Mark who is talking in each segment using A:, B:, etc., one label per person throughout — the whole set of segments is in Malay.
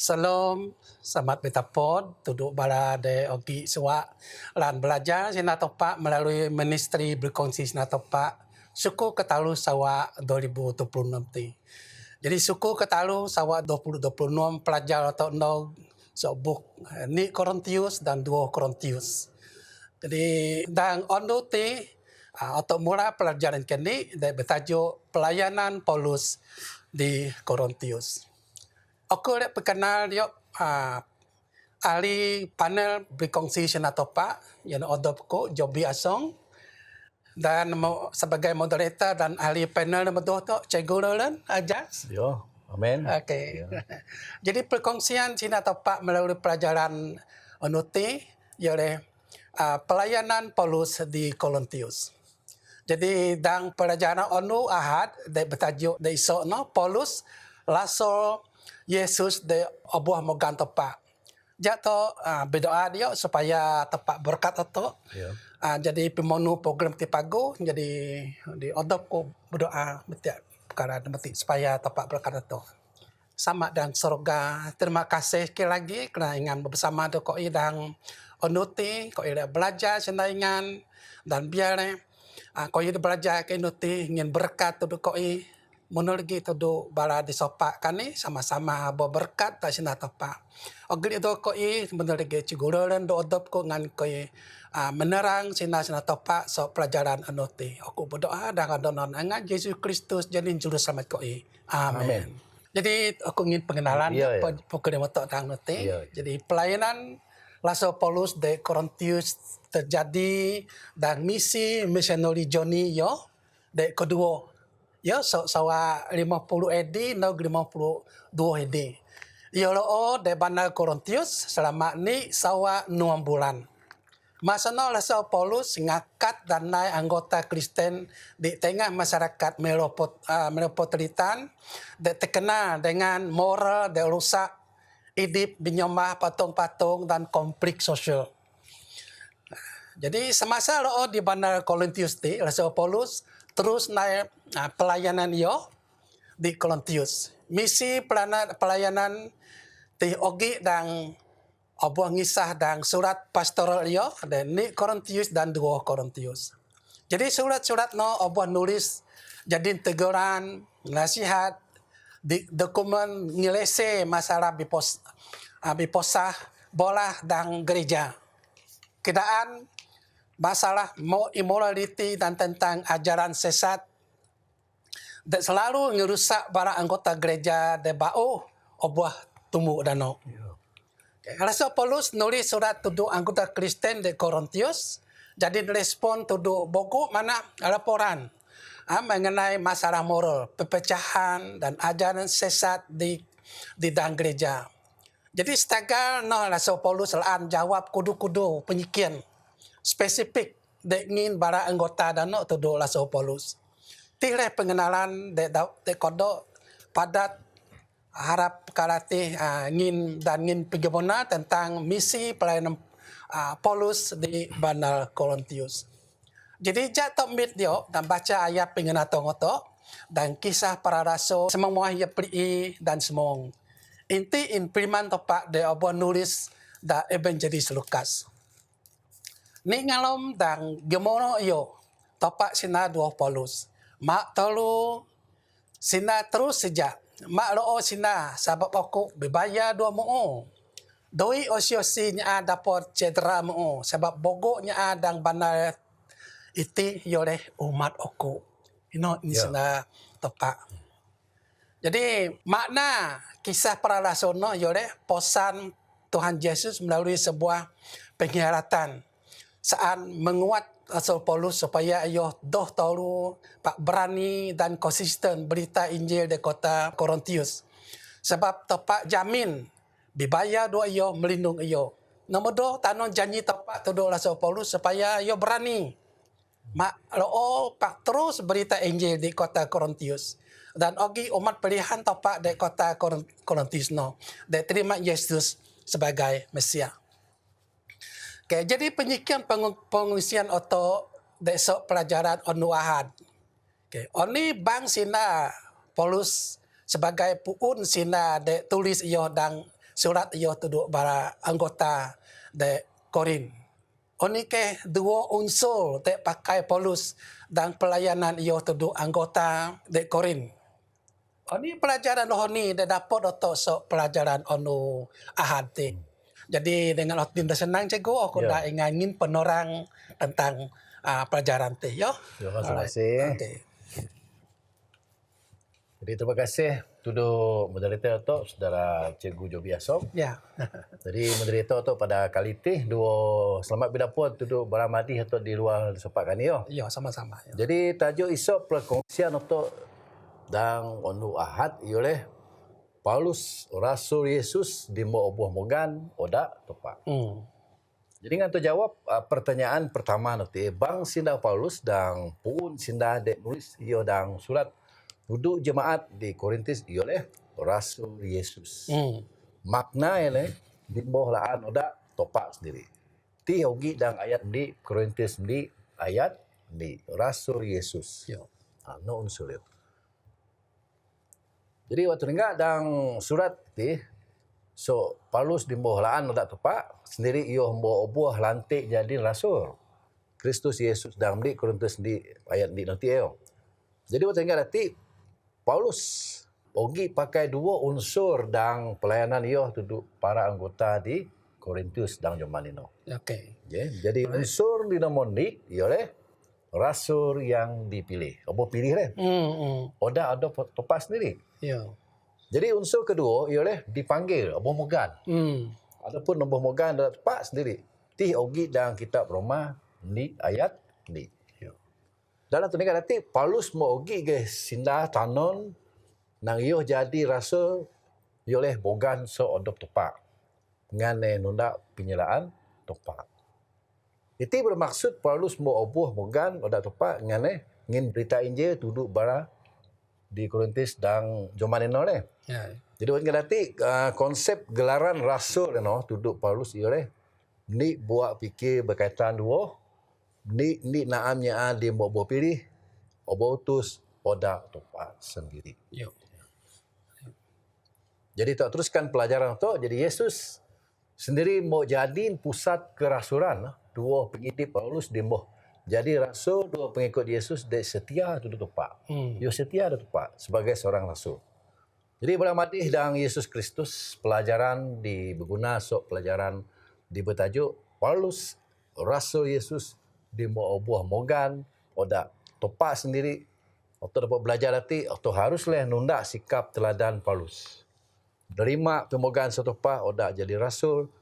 A: Salam, selamat bertapod, duduk bala de ogi suak lan belajar sina topak melalui Ministry Berkongsi Sina Topak. Suku Ketalu Sawak 2026 ti. Jadi suku Ketalu Sawak 2026 pelajar atau no sobuk ni Korintius dan 2 Korintius. Jadi dan ondo ti untuk mula pelajaran kini dia bertajuk pelayanan Paulus di Korintius. Aku nak perkenal dia ahli panel berkongsi Sina Topak yang odop ko Joby Asong dan sebagai moderator dan ahli panel nombor 2 tu Cikgu Roland Ajas.
B: Ya, amin.
A: Okey. Jadi perkongsian Sina Topak melalui pelajaran onuti oleh pelayanan Paulus di Korintius. Jadi dalam pelajaran onu ahad dia bertajuk dia esok no Paulus Rasul Yesus de obuah mogan tepak. Jatuh berdoa dia supaya tepak berkat itu.
B: Ya.
A: Jadi pemonu program tipago jadi di odop ko berdoa betul perkara mesti supaya tepak berkat itu. Sama dan surga. Terima kasih sekali lagi kerana ingat bersama do ko idang onuti ko ida belajar sendaingan dan biar ko ida belajar ke onuti ingin berkat tu ko menologi tu bala disopak kani sama-sama berkat tak Sina Topak. Ogli do ko menologi cigurolan do odop ko ngan ko menerang Sina Topak so pelajaran anuti. Aku berdoa dan adonan angan Yesus Kristus jadi juru selamat ko Amin. Jadi aku ingin pengenalan pokok motor tang anuti. Jadi pelayanan Rasul Paulus de Korintius terjadi dan misi missionary journey yo de kedua. Ya, sawa 50 AD no 52 AD. Ya lo de bandar Korintius selama ni sawa 6 bulan. Masa no Rasul Paulus ngakat dan naik anggota Kristen di tengah masyarakat metropolitan dan terkenal dengan moral dan rusak hidup binyomah patung-patung dan konflik sosial. Jadi semasa lo di bandar Korintius di Rasul Paulus terus naik pelayanan yo di Korintius. Misi pelayanan di ogi dan obuah ngisah dan surat pastoral yo dan ni Korintius dan 2 Korintius. Jadi surat-surat no obuah nulis jadi teguran, nasihat, di dokumen ngilese masalah biposah bola dan gereja. Kedaan masalah immorality dan tentang ajaran sesat dan selalu ngerusak para anggota gereja de bau obuah tumbuh dano. Rasul Paulus nulis surat tuduk anggota Kristen di Korintius jadi respon tuduk buku mana laporan mengenai masalah moral, perpecahan dan ajaran sesat di dalam gereja. Jadi setagal no Rasul Paulus laan jawab kudu-kudu penyikian spesifik ingin para anggota dano tuduk Rasul Paulus. Tilai pengenalan de kodo padat harap kalati ingin pegemona tentang misi pelayanan Paulus di bandar Korintius. Jadi jatuh mit dia dan baca ayat pengenatong itu dan kisah para rasul semua ia peri dan semua. Inti impriman topak de obuah nulis da evangelis Lukas. Ni ngalom dan gemono iyo topak Sina 2 Paulus. Mak tolu Sina terus sejak. Mak loo Sina sabab aku berbayar 2 mu'u. Doi osiosi nya dapat cedera mu'u. Sebab bogoknya adang bandar iti yoleh umat aku. Sina topak. Jadi makna kisah para rasul no yoleh posan Tuhan Yesus melalui sebuah pengkhianatan saat menguat Rasul Paulus supaya ayo doh tahu pak berani dan konsisten berita Injil di kota Korintius. Sebab tepak jamin dibayar doa ayo melindung ayo. Nombor 2 tanon janji tepak tuduk Rasul Paulus supaya ayo berani. Mak lo pak terus berita Injil di kota Korintius. Dan ogi umat pilihan tepak di kota Korintius no. Dia terima Yesus sebagai Mesias. Okay, jadi penyikian pengungsian atau desok pelajaran onu ahad. Okay, oni bang Sina Paulus sebagai puun Sina de tulis iyo dan surat iyo tuduk bara anggota de Korin. Oni ke dua unsur te pakai Paulus dan pelayanan iyo tuduk anggota de Korin. Oni pelajaran rohani dia dapat otok sok pelajaran onu ahad te. Jadi dengan otim senang cikgu aku dah ingin penorang tentang pelajaran te yo.
B: Terima kasih.
A: Okay.
B: Jadi terima kasih tuduh moderator tu saudara Cikgu Jobi Asom.
A: Ya.
B: Jadi moderator tu pada kali ti dua selamat bidapur tuduh beramadi atau di luar sempat kan yo.
A: Ya, sama-sama. Ya.
B: Jadi tajuk isu perkongsian untuk dan onu ahad oleh Paulus Rasul Yesus di obuh mogan oda tepat. Jadi ngan tu jawab pertanyaan pertama nanti bang sinda Paulus dan pun sinda dek nulis iyo dan surat duduk jemaat di Korintus oleh Rasul Yesus. Makna ele di bawah laan oda topak sendiri. Ti hogi dan ayat di Korintus di ayat di Rasul Yesus. No unsur itu. Jadi waktu enggak dan surat ti so Paulus di bawah laan oda topak sendiri iyo membawa obuah lantik jadi rasul. Kristus Yesus dan di Korintus di ayat di nanti yo. Jadi waktu enggak nanti Paulus pergi pakai dua unsur dan pelayanan ia untuk para anggota di Korintus dan zaman ini.
A: Okey.
B: Jadi unsur di nomoni oleh rasul yang dipilih. Apa pilih deh? Oda ada topas sendiri.
A: Ya.
B: Jadi unsur kedua oleh dipanggil. Apa mogan? Ataupun nombor mogan ada tepat sendiri. Ti ogi dan kitab Roma ni ayat ni. Dalam tu negara nanti Paulus mau pergi ke sinda tanon nang iyo jadi rasul oleh bogan so odop tepak ngane nunda penyelaan tepak. Itu bermaksud Paulus mau obuh bogan odop tepak ngane ngin berita Injil tuduk bara di Korintus dan zaman eno le.
A: Ya.
B: Jadi orang nanti konsep gelaran rasul eno tuduk Paulus oleh ni buat fikir berkaitan dua ni naamnya dia mau pilih obotus oda topa sendiri.
A: Ya.
B: Jadi tak teruskan pelajaran tu. Jadi Yesus sendiri mau jadi pusat kerasulan. Dua pengikut Paulus dia mau jadi rasul. Dua pengikut Yesus dia setia tu topa. Dia setia tu topa sebagai seorang rasul. Jadi beramadih dan Yesus Kristus pelajaran di berguna sok pelajaran di bertajuk Paulus Rasul Yesus di mau buah mogan oda topak sendiri atau dapat belajar nanti atau haruslah nunda sikap teladan Paulus. Terima pemogaan setopak oda jadi rasul,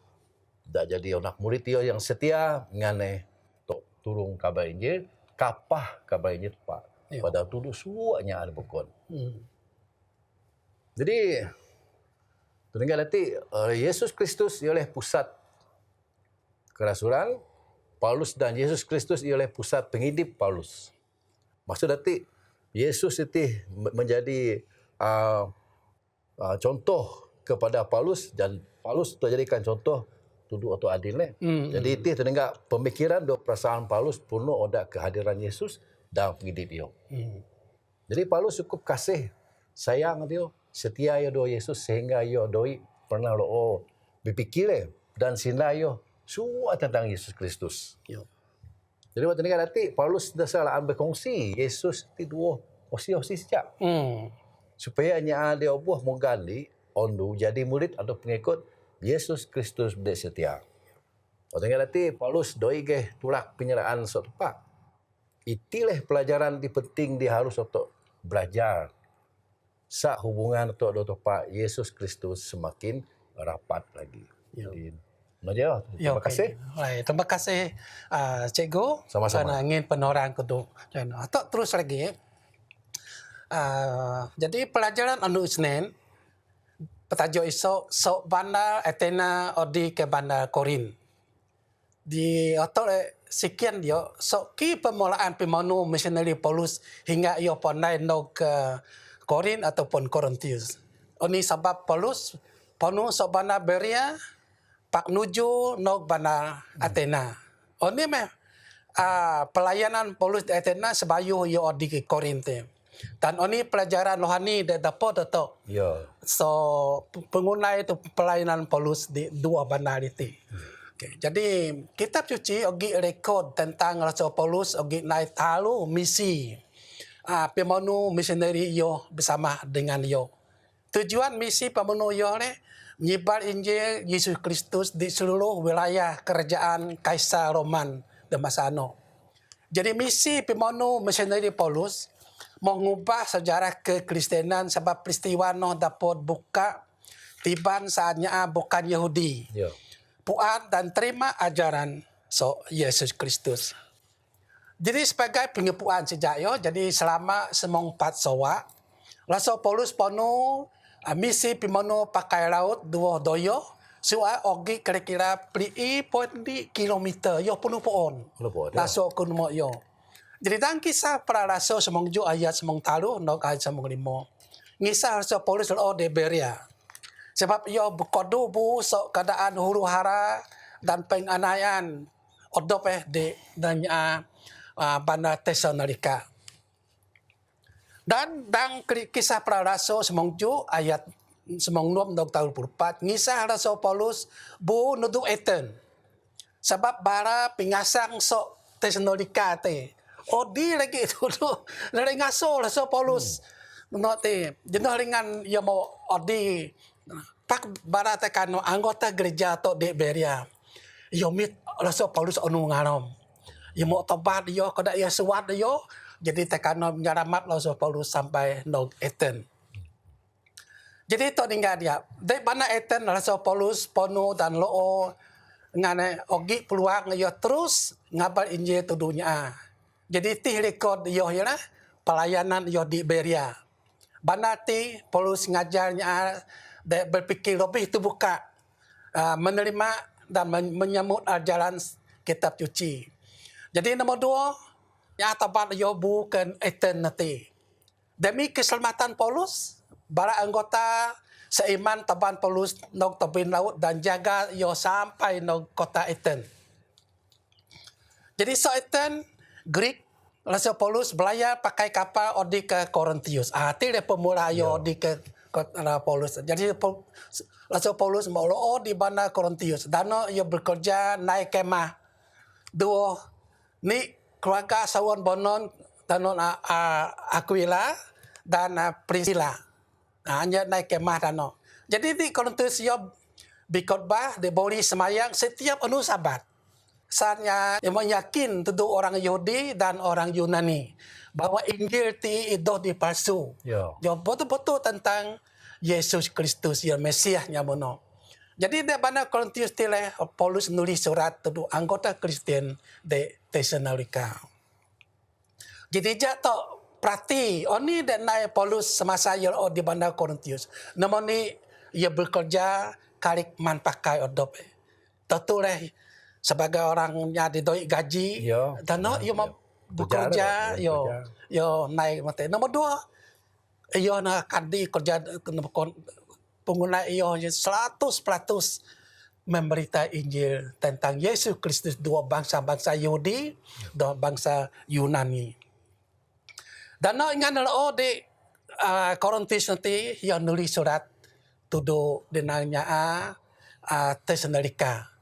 B: oda jadi anak murid dia yang setia ngane tok turung kabar Injil, kapah kabar Injil tepat. Pada tuduh suanya ada bukon. Jadi tinggal nanti Yesus Kristus oleh pusat kerasulan, Paulus dan Yesus Kristus ialah pusat penghidup Paulus. Maksud nanti Yesus itu menjadi contoh kepada Paulus dan Paulus terjadikan contoh tuduh atau adil. Jadi itu terdengar pemikiran dan perasaan Paulus penuh ada kehadiran Yesus dalam penghidup dia. Jadi Paulus cukup kasih sayang dia setia ya do Yesus sehingga ia doi pernah lo berpikir dan sinda ia semua tentang Yesus Kristus. Jadi waktu ini nanti Paulus dasar ambil kongsi Yesus itu dua osi sejak. Supaya hanya dia buah menggali ondu jadi murid atau pengikut Yesus Kristus dia setia. Waktu ini nanti Paulus doi ke tulak penyeraan setepak. Itulah pelajaran penting dia harus untuk belajar. Sak hubungan untuk tepak Yesus Kristus semakin rapat lagi. Nadia, terima kasih.
A: Baik, terima kasih cikgu.
B: Sama-sama.
A: Karena ingin penorang kedua. Atau terus lagi. Jadi pelajaran anu Isnin petajuk iso sok bandar Athena odi ke bandar Korin. Di atau sekian dia sok ki permulaan pemanu misioneri Paulus hingga ia pandai no ke Korin ataupun Korintus. Ini sebab Paulus panu sok bandar Berea pak nuju nok bana Athena. Ini meh pelayanan Paulus di Athena sebayu yo di Korinte. Dan ini pelajaran rohani dia dapat tu.
B: Ya.
A: So pengguna itu pelayanan Paulus di dua bandar itu. Okay. Jadi kitab suci ogi rekod tentang Rasul Paulus ogi naik tahu misi. Pemanu misioneri yo bersama dengan yo. Tujuan misi pemanu yo ni menyebar Injil Yesus Kristus di seluruh wilayah kerajaan Kaisar Roman di masa itu. Jadi misi pemanu misioneri Paulus mengubah sejarah kekristenan sebab peristiwa no dapat buka tiban saatnya bukan Yahudi.
B: Ya.
A: Puan dan terima ajaran Yesus Kristus. Jadi sebagai pengepuan sejak yo, jadi selama semong 4 sowa, Rasul Paulus penuh misi pemanu pakai laut dua doyo, suai ogi kira-kira pli kilometer yo penuh pohon. Rasul ke nomor yo. Jadi dalam kisah para rasul semong ju ayat semong talu nok ayat semong 5. Ngisah Rasul Paulus lo di Berea. Sebab yo berkodu bu so keadaan huru hara dan penganiayaan odop di danya bandar Tesalonika. Dan kisah para rasul semong ju ayat semong 6 nok tahun 4 ngisah Rasul Paulus bu nudu eten. Sebab bara pingasang so Tesalonika te. Di lagi itu tu dari ngaso Rasul Paulus. Note jenuh ringan ia mau odi pak bara tekan anggota gereja atau di Berea. Ia mit Rasul Paulus anu nganom. Ia mau tobat dia kada ia suat dia jadi tekan nyaramat Rasul Paulus sampai nog eten. Jadi to tinggal dia. Dari mana eten Rasul Paulus penuh dan loo ngane ogi peluang ia terus ngabar Injil tu dunia. Jadi ti rekod yo ya pelayanan yo di Berea. Banati Paulus ngajarnya berpikir lebih terbuka menerima dan menyambut ajaran kitab suci. Jadi nombor 2 yang tabat yo bukan eternity. Demi keselamatan Paulus, para anggota seiman taban Paulus nog tebin laut dan jaga yo sampai nog kota Eten. Jadi so Eten Greek Rasul Paulus belayar pakai kapal odi ke Korintius. Itu dia pemula yo odi ke Paulus. Jadi Rasul Paulus mau di bandar Korintius. Dan ia bekerja naik kemah. Dua ni keluarga sawan bonon dan Aquila dan Priscilla. Hanya naik kemah dan jadi di Korintius ia bikhotbah di boli semayang setiap anu sabat. Saatnya meyakin tentu orang Yahudi dan orang Yunani bahwa Injil itu dipalsu. Ya betul-betul tentang Yesus Kristus yang Mesiasnya mono. Jadi di mana Korintius tile Paulus nulis surat tentu anggota Kristen di Tesalonika. Jadi jatuh perhati oni dan naik Paulus semasa ia di bandar Korintius. Namun ni ia bekerja kalik man pakai odop. Tertulis sebagai orangnya didoi gaji dan ia bekerja yo naik mate. Nomor 2 ia nak kadi kerja pengguna ia 100% memberita Injil tentang Yesus Kristus dua bangsa Yahudi dan bangsa Yunani. Dan ingat di Korintus nanti ia nulis surat tuduh denangnya Tesalonika.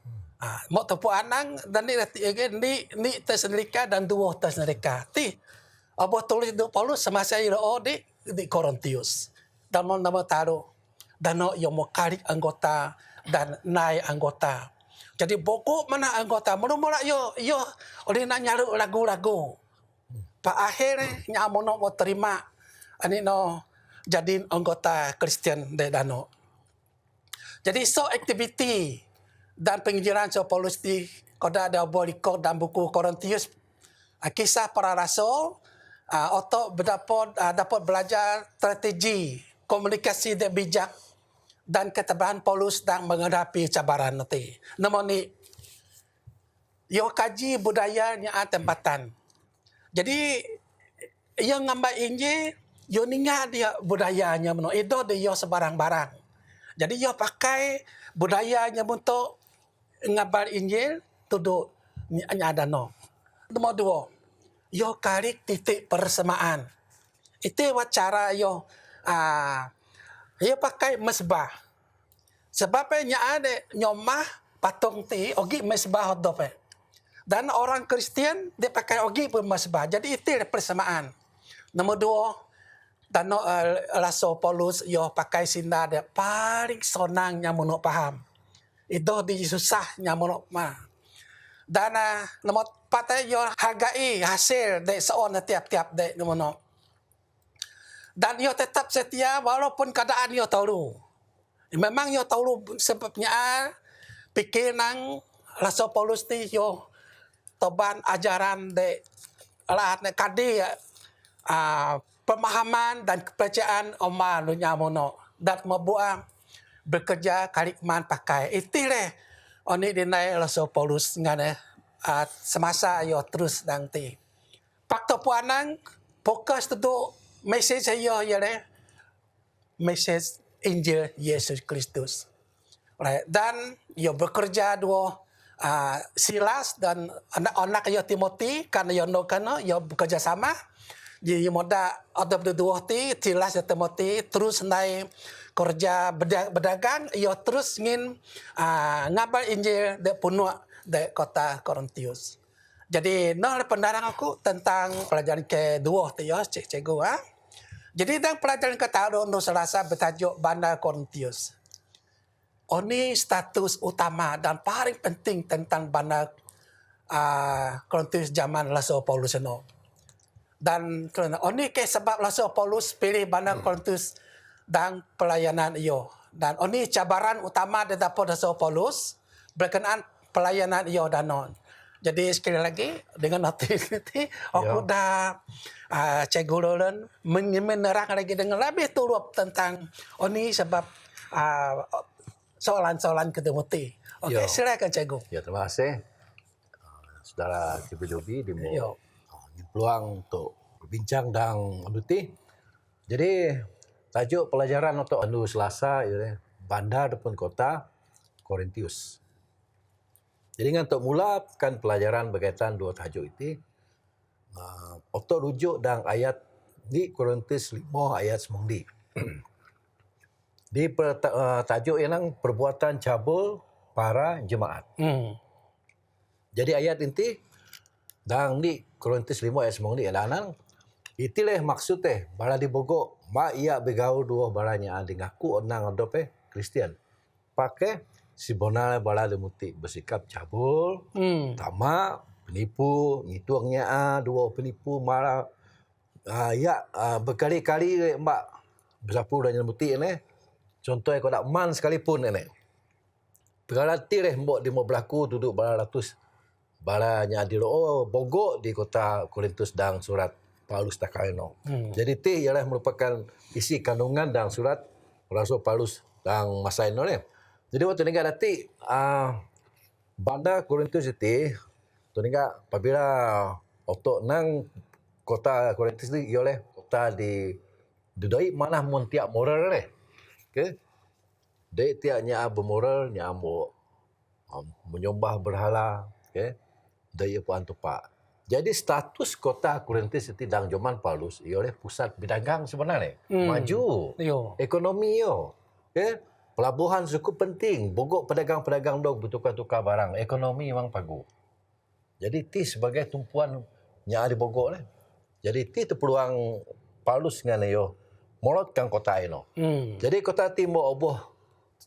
A: Mau tepu anang dan ni Tesalonika dan dua Tesalonika. Ti abah tulis do Paulus semasa ia di Korintius. Dan mau nama taruh dan yang mau kari anggota dan naik anggota. Jadi pokok mana anggota mula-mula yo oleh nak nyaru lagu-lagu. Pak akhir nyamono mau terima ani no jadi anggota Kristen de dano. Jadi so aktiviti dan pengajaran Paulus di koda ada bolikok dan buku Korintius kisah para rasul untuk dapat belajar strategi komunikasi yang bijak dan ketabahan Paulus dan menghadapi cabaran nanti. Namun ni yo kaji budayanya tempatan. Jadi yang ngambil Injil yo ningat dia budayanya meno itu dia sebarang-barang. Jadi yo pakai budayanya untuk ngabar Injil tuduh ada no. Nomor 2, yo kali titik persamaan. Itu cara yo yo pakai mesbah. Sebab nya ada nyomah patung ti ogi mesbah hodop. Dan orang Kristian dia pakai ogi pun mesbah. Jadi itu persamaan. Nombor dua, dan Rasul Paulus yo pakai sinda dia paling sonangnya menurut paham. Itu di susahnya menurut mah. Dan nomor empat yo hargai hasil dari seorang tiap-tiap dari nomor. Dan yo tetap setia walaupun keadaan yo tahu. Memang yo tahu sebabnya pikir nang Rasul Paulus ni yo toban ajaran de lah kadi pemahaman dan kepercayaan Omar dunia mono dat membuat bekerja kalikman pakai itileh oni dinai Rasul Paulus ngane semasa yo terus nanti faktor puanang fokus tu message yo ya le message Injil Yesus Kristus. Right. Dan yo bekerja dua Silas dan anak-anak yo Timothy karena yo no kana yo bekerja sama. Jadi moda ada berdua ti Silas dan Timothy terus naik kerja berdagang yo terus ingin ngabar Injil de punua de kota Korintus. Jadi no pandangan aku tentang pelajaran kedua tu yo cikgu Jadi dalam pelajaran ketahuan untuk Selasa bertajuk Bandar Korintus. Ini status utama dan paling penting tentang Bandar Korintus zaman Rasul Paulus ini. Dan ini sebab Rasul Paulus pilih Bandar Korintus dan pelayanan iyo. Dan ini cabaran utama daripada Rasul Paulus berkenaan pelayanan iyo dan non. Jadi sekali lagi dengan hati aku dah cikgu Roland menerang lagi dengan lebih turut tentang ini sebab soalan-soalan Timothy. Okey, silakan cikgu.
B: Ya, terima kasih. Saudara Jobi di peluang untuk berbincang dan anuti. Jadi tajuk pelajaran untuk anu Selasa ialah bandar ataupun kota Korintus. Jadi untuk mulakan pelajaran berkaitan dua tajuk itu, untuk rujuk dan ayat di Korintus 5 ayat 9. Di tajuk yang perbuatan cabul para jemaat. Jadi ayat inti dan di Korintus 5 ayat 9 adalah itulah maksudnya bala dibogok mak ia begaul dua baranya ngaku onang adope Kristian. Pakai si bonal bala demuti bersikap cabul, tamak, penipu, ngituangnya dua penipu marah berkali-kali mbak bersapu dan demuti ini. Contohnya kau tak man sekalipun ini. Berarti mbok di mau berlaku duduk bala ratus balanya di bogok di kota Korintus dan surat Paulus Takaino. Jadi ti ialah merupakan isi kandungan dan surat Rasul Paulus dan masa ini. Jadi waktu ni nanti bandar Korintus itu tu ni apabila untuk nang kota Korintus ni ialah kota di doi mana mun tiap moral le. Okey. Dei tiaknya bermoral nya ambo menyembah berhala, okey. Dai puan tupak. Jadi status kota Korintus itu dalam zaman Paulus ialah pusat berdagang sebenarnya. Maju. Ekonomi yo. Okey. Pelabuhan cukup penting. Bogok pedagang-pedagang dog bertukar-tukar barang. Ekonomi memang pagu. Jadi ti sebagai tumpuan yang ada bogok lah. Jadi ti peluang Paulus dengan yo molotkan kota ini. Jadi kota ti mau oboh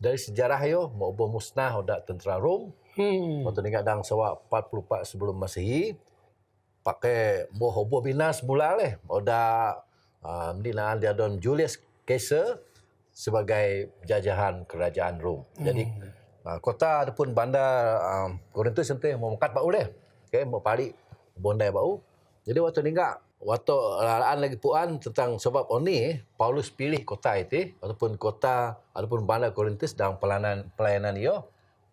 B: dari sejarah yo mau oboh musnah udah tentera Rom. Waktu ni kadang sawa 44 sebelum Masehi pakai mau oboh binas mula leh. Udah mendinaan dia don Julius Caesar sebagai jajahan kerajaan Rom. Jadi kota ataupun bandar Korintus nanti mau mengkat bau deh. Okay, mau balik bondai bau. Jadi waktu ni waktu lalaan lagi puan tentang sebab ini Paulus pilih kota itu ataupun kota ataupun bandar Korintus dalam pelayanan ia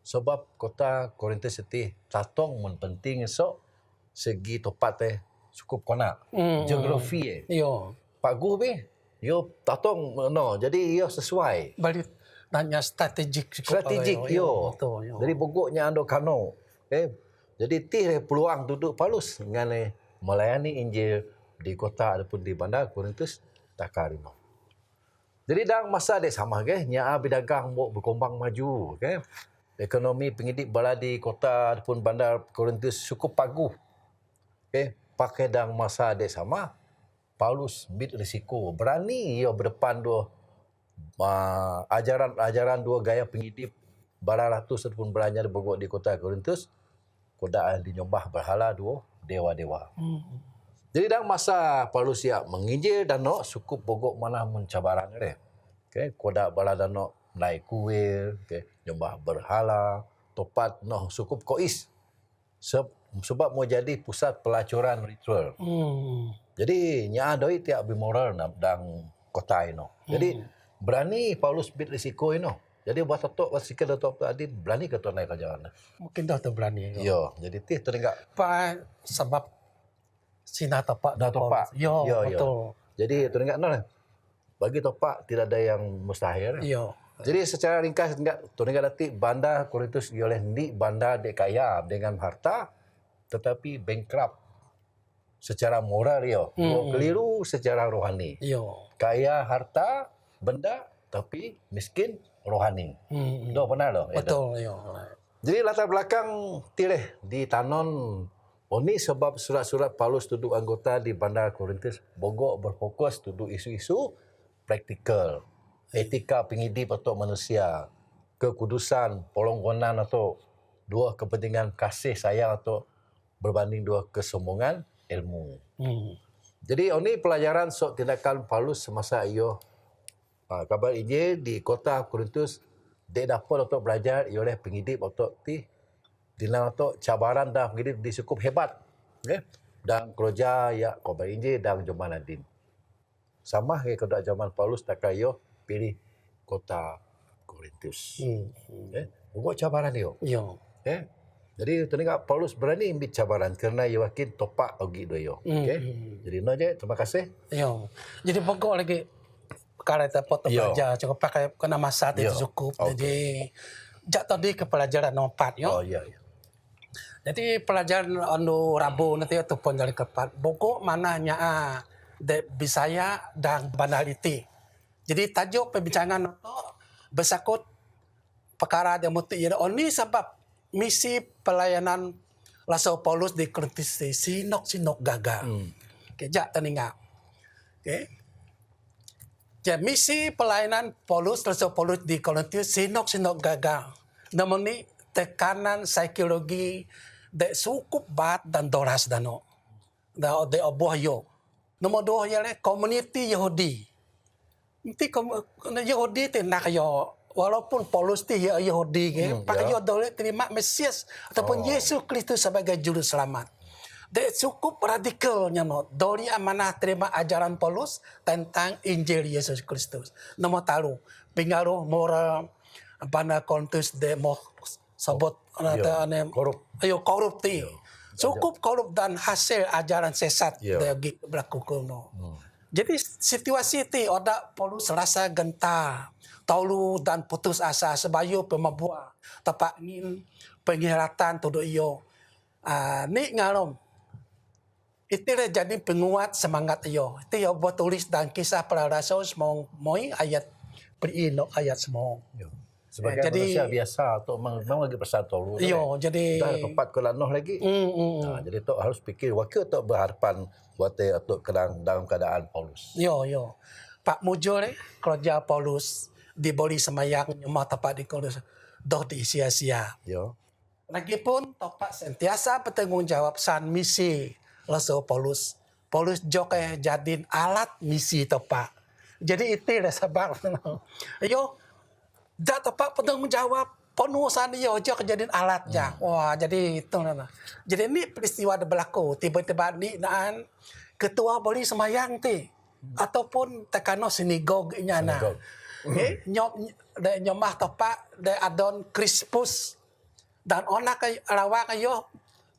B: sebab kota Korintus itu tatong mun penting esok segi tepat cukup kona geografi Pak Gu be yo tatong no jadi yo sesuai
A: balik nanya strategik
B: yo. Jadi bogoknya ando kano jadi ti peluang duduk Paulus dengan melayani Injil di kota ataupun di bandar Korintus takarino. Jadi dalam masa dek sama ke, nya berdagang mau berkembang maju ke. Ekonomi pengidik bala di kota ataupun bandar Korintus cukup paguh. Okay. Pakai dalam masa dek sama, Paulus ambil risiko, berani ia berdepan dua ajaran dua gaya pengidik bala ratus ataupun belanja di kota Korintus, kodaan dinyembah berhala dua dewa-dewa. Jadi dalam masa Paulus ya menginjil dan no cukup bogok mana mencabaran dia. Okay, kodak bala dan no naik kuil, okay, nyembah berhala, topat no cukup kois. Sebab mau jadi pusat pelacuran ritual. Jadi nya doi tiap bimoral dalam kota ini. Jadi berani Paulus bit risiko ini. Jadi buat tok sikit tok tadi berani ke tok naik ke jalan.
A: Mungkin dah tu berani.
B: Yo, jadi tih teringat
A: Pak sebab Sina topak
B: dah topak.
A: Yo, betul.
B: Jadi teringat no. Bagi topak tidak ada yang mustahil.
A: Yo.
B: Jadi secara ringkas teringat nanti bandar Korintus oleh ni bandar dek kaya dengan harta tetapi bankrupt secara moral yo. Keliru secara rohani.
A: Yo.
B: Kaya harta benda tapi miskin rohani. Dah pernah dah.
A: Betul yo.
B: Jadi latar belakang tireh di Tanon ini sebab surat-surat Paulus duduk anggota di bandar Korintus bogok berfokus duduk isu-isu praktikal, etika penghidup atau manusia, kekudusan, polonggonan atau dua kepentingan kasih sayang atau berbanding dua kesombongan ilmu. Jadi ini pelajaran sok tindakan Paulus semasa ia kabar Injil di kota Korintus dia dapat untuk belajar ia oleh penghidup atau dinang atau cabaran dah penghidup di cukup hebat. Okay? Dan kerja ya kabar Injil dan zaman Nadine. Sama ke pada zaman Paulus tak kaya pilih kota Korintus. Buat cabaran dia.
A: Yo.
B: Okay? Jadi teringat Paulus berani ambil cabaran kerana ia yakin topak bagi dia. Okay? Jadi no je, terima kasih.
A: Yo. Jadi pokok lagi perkara dapat belajar cukup pakai kena masa itu cukup.
B: Okay.
A: Jadi jak tadi ke pelajaran nombor 4 yo.
B: Oh ya.
A: Jadi pelajaran anu Rabu nanti ataupun dari keempat pokok mananya de Bisaya dan banaliti. Jadi tajuk perbincangan itu bersangkut perkara yang muti ini sebab misi pelayanan Rasul Paulus di Korintus sinok gagal. Kejak teningat. Okay. Jadi misi pelayanan Rasul Paulus di Korintus sinok gagal. Namun ni tekanan psikologi de cukup bat dan doras dano. De oboh yo. Nomor 2 ialah komuniti Yahudi. Nanti Yahudi tu nak yo walaupun Paulus tu Yahudi ke, pakai yo boleh terima Mesias ataupun Yesus Kristus sebagai juru selamat. Dia cukup radikalnya no. Dari amanah terima ajaran Paulus tentang Injil Yesus Kristus. Nomor tahu pengaruh moral bandar Korintus de mo sebut korup ti. Cukup korup dan hasil ajaran sesat bagi berlaku kuno. Jadi situasi itu ada Paulus rasa gentar, taulu dan putus asa sebayu pemabua, tapak ingin penghiratan tuduk iyo. Ni ngalom. Itulah jadi penguat semangat iyo. Itu yang buat tulis dan kisah para rasul semua ayat berinok ayat semua.
B: Sebagai manusia biasa untuk memang lagi bersatu.
A: Yo, jadi
B: dah tempat ke lanoh lagi. Jadi tu harus fikir wakil tu berharapan buat untuk dalam keadaan Paulus.
A: Yo. Pak mujur kerja Paulus diberi semayang nyemah tempat di Korintus dah diisia-sia.
B: Yo.
A: Lagipun topak sentiasa bertanggungjawab san misi Rasul Paulus. Paulus joke jadiin alat misi topak. Jadi itu dah sebab. Yo. Dah tepat bertanggungjawab penuh sana dia kejadian alat je. Wah, jadi itu lah. Jadi ni peristiwa ada berlaku. Tiba-tiba ni naan ketua beri semayang ti ataupun tekano sinagog nyana. Okay, nyomah tepat de adon Crispus dan ona kay rawa kayo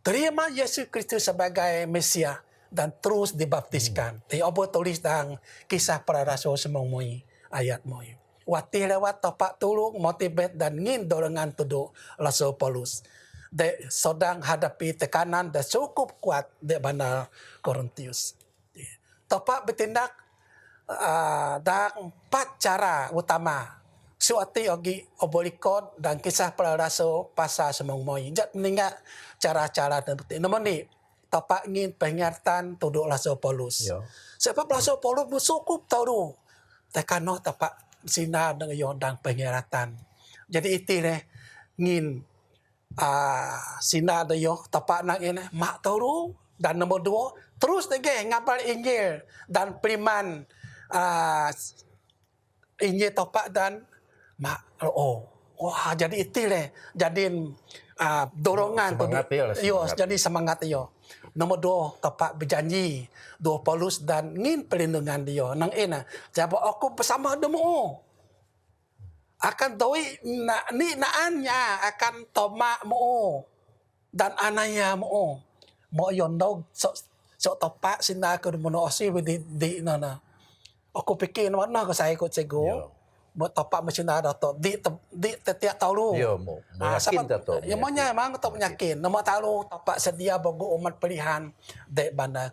A: terima Yesus Kristus sebagai Mesias dan terus dibaptiskan. Ti obo tulis dan kisah para rasul semua ayat mo. Wati lewat tapak tulung, motivate dan ngin dorongan tuduk Rasul Paulus. De sedang hadapi tekanan dan cukup kuat di bandar Korintus. Tapak bertindak dan 4 cara utama suati ogi obolikon dan kisah para rasul pasal semong moi. Jat meninggal cara-cara tertentu. Namun ni tapak ingin peringatan tuduk Rasul Paulus.
B: Ya.
A: Sebab Rasul Paulus bersukup tahu tu. Tekano tapak sinar dengan yo dan peringatan. Jadi itu ni ingin sinar de yo tapak nak ini mak tahu tu. Dan nombor 2 terus lagi ngapal Injil dan priman Injil tapak dan mak wah jadi itu le jadi dorongan
B: Semangat dia lah,
A: yo
B: semangat.
A: jadi semangat yo. Nombor 2 tapak berjanji 2 Paulus dan ngin perlindungan dia nang ena jaba aku bersama demo akan doi ni naannya akan tomak mo dan anaya mo yo ndog so tapak sina ko mo osi di na aku fikir mana ko saya ko cego
B: Ya.
A: buat tapak mesin ada tu di tiap tahun.
B: Ya, mau yakin tak tu?
A: Ya maunya memang tak yakin. Nama tahu tapak sedia bagu umat pilihan dek banda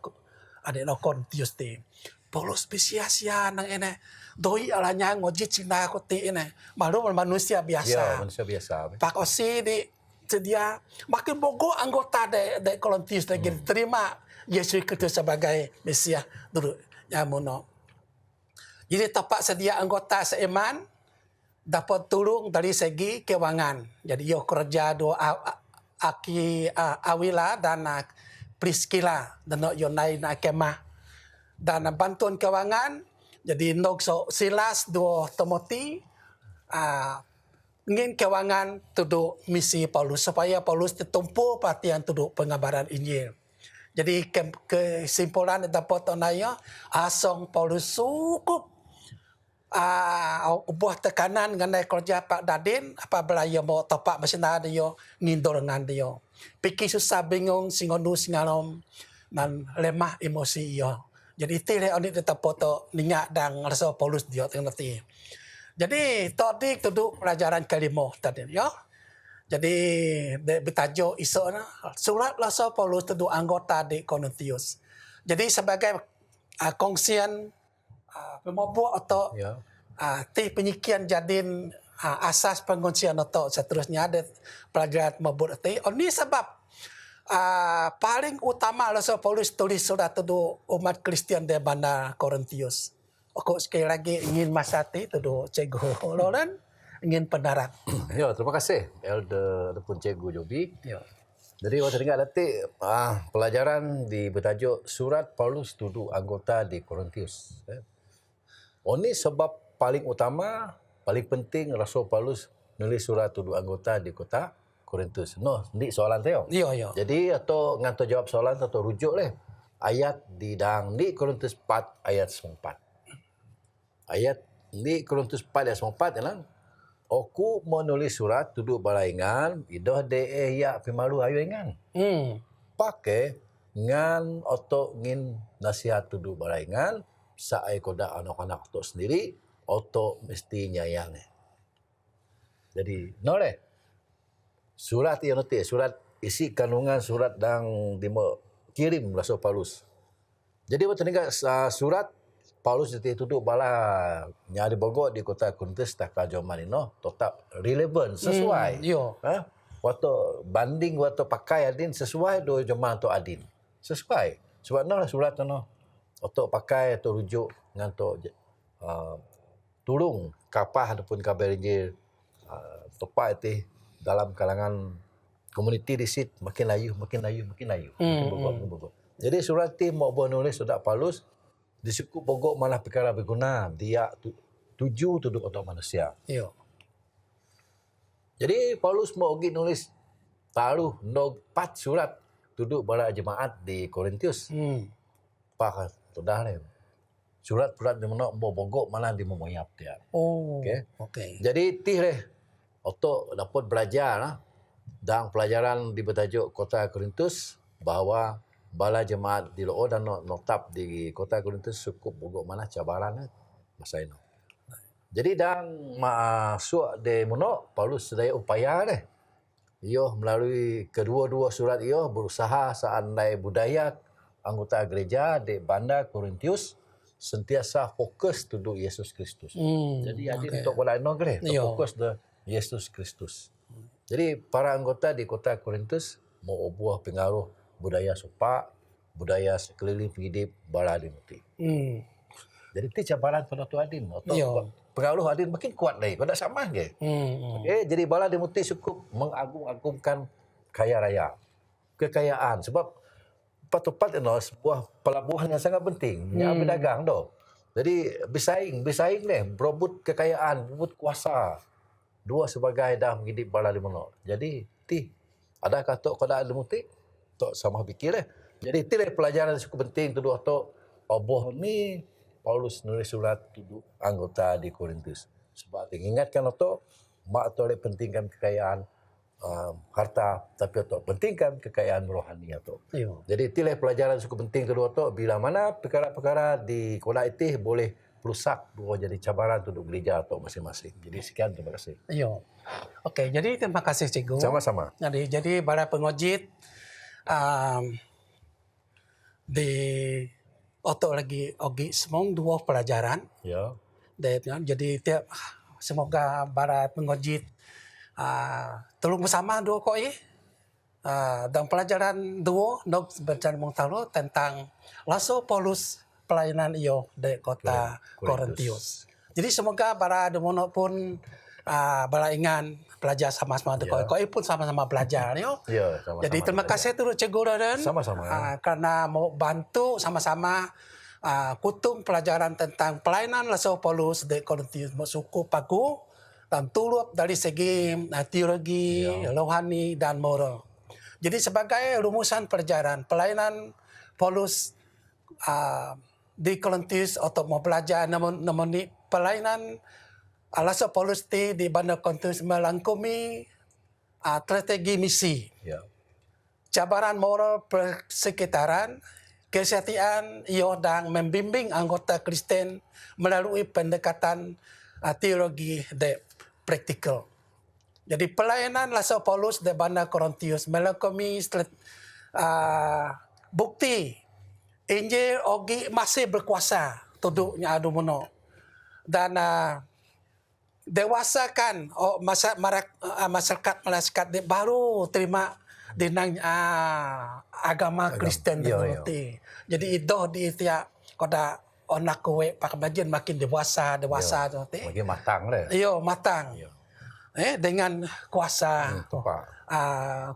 A: ada nokon Tuesday. Paulus sia-sia nang ene. Doi alanya ngojit Cina ko ti ene. Malu manusia
B: Ya,
A: biasa.
B: manusia biasa.
A: Pak Osi di sedia makin bogo anggota de Korintus lagi terima Yesus Kristus sebagai Mesias dulu ya mono. Jadi tapak sedia anggota seiman dapat tolong dari segi kewangan. Jadi yo kerja dua Awila dan Priscilla dan yo naik kemah dan bantuan kewangan. Jadi nok Silas dua Timothy ingin kewangan tuduk misi Paulus supaya Paulus tertumpu perhatian tuduk pengabaran Injil. Jadi kesimpulan dapat onaya asong Paulus cukup buah tekanan dengan kerja Pak Dadin apabila ia mau tapak mesin dia ngindor dengan dia. Pikir susah bingung singonu singalom dan lemah emosi ia. Jadi itu yang oni tetap foto ningat dan rasa Paulus dia tengah-tengah. Jadi tadi duduk pelajaran kelima tadi ya. Jadi bertajuk isu surat Rasul Paulus duduk anggota di Korintus. Jadi sebagai kongsian pemabuk atau
B: Ya.
A: ti penyikian jadin asas penguncian atau seterusnya ada pelajaran mabuk ti. Ini sebab paling utama Rasul Paulus tulis surat itu umat Kristian di bandar Korintus. Aku sekali lagi ingin masati itu Cikgu Loren ingin pendarat.
B: Ya, terima kasih Elder ataupun Cikgu Jobi.
A: Ya.
B: Jadi waktu dengar nanti pelajaran di bertajuk Surat Paulus duduk anggota di Korintus. Ini sebab paling utama, paling penting Rasul Paulus nulis surat duduk anggota di kota Korintus. No, ni soalan teo.
A: Ya, ya.
B: Jadi atau nganto jawab soalan atau rujuk leh ayat di dang di Korintus 4 ayat 4. Ayat di Korintus 4 ayat 4 ya. Aku menulis surat duduk balaingan idoh de ya pimalu ayo ingan. Pakai ngan atau ngin nasihat duduk balaingan saai koda anak-anak tu sendiri atau mesti nyayang. Jadi noleh surat yang nanti surat isi kandungan surat dang kirim Rasul Paulus. Jadi waktu ni surat Paulus itu duduk bala nyari bogor di kota Korintus tak kajoman no tetap relevan sesuai.
A: Yo.
B: Waktu banding waktu pakai adin sesuai do jemaah tu adin. Sesuai. Sebab no surat tu no. Waktu pakai atau rujuk nganto tulung kapah ataupun kabar Injil tepat itu dalam kalangan komuniti di sit makin layu. Bogor. Jadi surat ti mau nulis surat Paulus disukup pokok malah perkara berguna dia tuju tuduk untuk manusia.
A: Yo.
B: Jadi Paulus mau pergi nulis taruh 4 surat duduk bala jemaat di Korintus. Pak sudah le. Surat-surat di mana mau pokok malah di memoyap dia.
A: Oh.
B: Okey.
A: Okay.
B: Jadi tih leh untuk dapat belajar dan pelajaran di bertajuk kota Korintus bahawa bala jemaat di Loo dan notap di kota Korintus cukup bogok mana cabaran masa itu. Jadi dan masuk di mono Paulus sedaya upaya deh. Iyo melalui kedua-dua surat iyo berusaha seandai budaya anggota gereja di bandar Korintus sentiasa fokus duduk Yesus Kristus. Jadi adin
A: okey.
B: untuk wala no gre,
A: Yo.
B: fokus de Yesus Kristus. Jadi para anggota di kota Korintus mau buah pengaruh budaya sopak, budaya sekeliling hidup bala dimuti.
A: Hmm.
B: Jadi ti cabaran pada tu adin atau
A: Yo.
B: pengaruh adin makin kuat lagi. Kau tak sama ke? Okey, jadi bala dimuti cukup mengagung-agungkan kaya raya, kekayaan sebab tepat sebuah pelabuhan yang sangat penting, yang berdagang doh. Jadi bersaing ni, berebut kekayaan, berebut kuasa. Dua sebagai dah hidup bala di mana. Jadi ti adakah tok kau dak dimuti? Tok sama fikir Jadi ti pelajaran yang cukup penting tu dua tok. Oboh ni Paulus nulis surat duduk anggota di Korintus. Sebab ingatkan tok mak tok pentingkan kekayaan harta, tapi tok pentingkan kekayaan rohani tok.
A: Yo.
B: Jadi itulah pelajaran cukup penting kedua tok, bila mana perkara-perkara di kola itu boleh perusak dua jadi cabaran untuk gereja tok masing-masing. Jadi sekian, terima kasih.
A: Yo. Okey, jadi terima kasih cikgu.
B: Sama-sama.
A: Jadi para pengojit di otok lagi ogi semong dua pelajaran.
B: Ya.
A: Jadi tiap semoga para pengojit tolong bersama dua koi dan pelajaran dua dok berbicara mengtahu tentang Rasul Paulus pelayanan iyo di kota Korintus. Jadi semoga para demono pun bara ingan belajar sama-sama dok koi pun sama-sama belajar yo.
B: Ya, sama-sama.
A: Jadi terima kasih turut cikgu Raden.
B: Sama-sama.
A: Karena mau bantu sama-sama kutung pelajaran tentang pelayanan Rasul Paulus di Korintus suku pagu dan turut dari segi teologi, rohani dan moral. Jadi sebagai rumusan pelajaran pelayanan Paulus di Korintus atau mau belajar namun pelayanan Rasul Paulus di Bandar Korintus melangkumi strategi misi.
B: Ya.
A: Cabaran moral persekitaran, kesetiaan ia dan membimbing anggota Kristen melalui pendekatan teologi dan praktikal. Jadi pelayanan Rasul Paulus di Bandar Korintus melangkumi bukti Injil ogi masih berkuasa tuduknya adu mono dan dewasakan masyarakat baru terima dinang agama Kristen di. Jadi itu di tiap koda onak kowe pakbajen makin dewasa nanti.
B: Makin matang lah.
A: Iyo matang. Dengan kuasa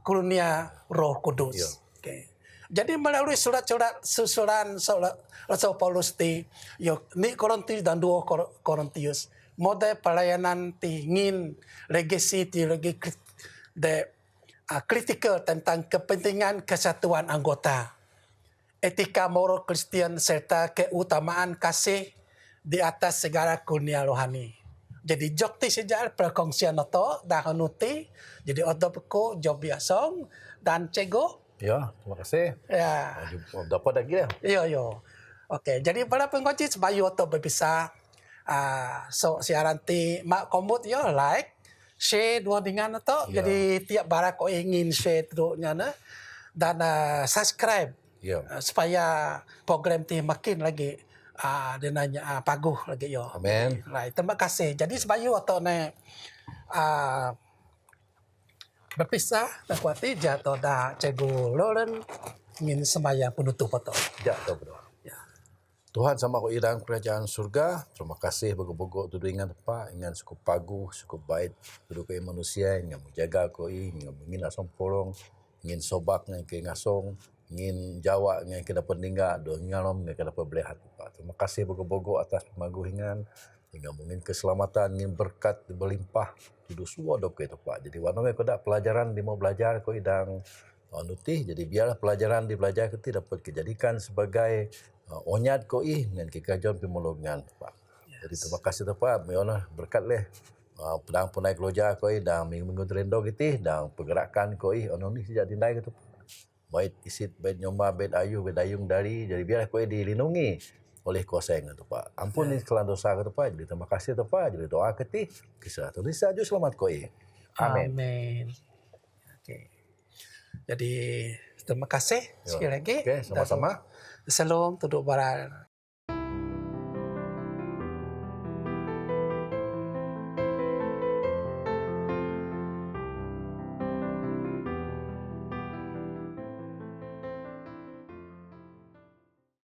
A: karunia Roh Kudus. Okay. Jadi melalui surat-surat susulan Rasul Paulus ni Korintus dan 2 Korintus model pelayanan ingin legasi teologi kritikal tentang kepentingan kesatuan anggota, etika moral Kristen serta keutamaan kasih di atas segala kurnia rohani. Jadi jokti sejak perkongsian itu dah nuti. Jadi odopku job biasong dan cego.
B: Ya, terima kasih.
A: Ya.
B: Dapat lagi dah.
A: Yo. Okey, jadi para pengojit sebayu atau berpisah siaran ti mak komut yo like, share dua dengan itu. Jadi tiap barak kau ingin share terusnya dan subscribe supaya program ti makin lagi dia nanya paguh lagi yo.
B: Amin.
A: Right, terima kasih. Jadi sebayu atau berpisah dan kuati jatuh dah cikgu Lauren ingin sembahyang penutup atau.
B: Jatuh berdoa.
A: Ya.
B: Tuhan sama kau dalam kerajaan surga. Terima kasih bogok-bogok duduk ingat apa, ingat cukup paguh, cukup baik duduk ke manusia, ingin menjaga kau, ingin mengingat sompolong, ingin sobak dengan ke ngasong, ingin jawab dengan ke dapat tinggal, doa ngalom dengan ke dapat belihat. Terima kasih bogok-bogok atas pemaguh ingat. Hingga mungkin keselamatan, ingin berkat berlimpah. Itu semua dok itu Pak. Jadi warna kau dak pelajaran di mau belajar kau idang nutih. Jadi biarlah pelajaran di belajar kita dapat dijadikan sebagai onyat kau dengan kekajuan pemulungan Pak. Jadi terima kasih tu Pak. Meona berkat leh. Pedang punai keloja kau dan minggu terendo gitu dan pergerakan kau ono ni sejak dindai gitu. Baik isit, baik nyoma, baik ayu, baik dayung dari. Jadi biarlah kau dilindungi oleh kuasa yang itu Pak. Ampuni kesalahan dosa itu Pak. Jadi terima kasih itu Pak. Jadi doa ketih. Kisah tulis saja selamat koi. Amin.
A: Okey. Jadi terima kasih sekali lagi.
B: Okey, sama-sama.
A: Salam tuduk bara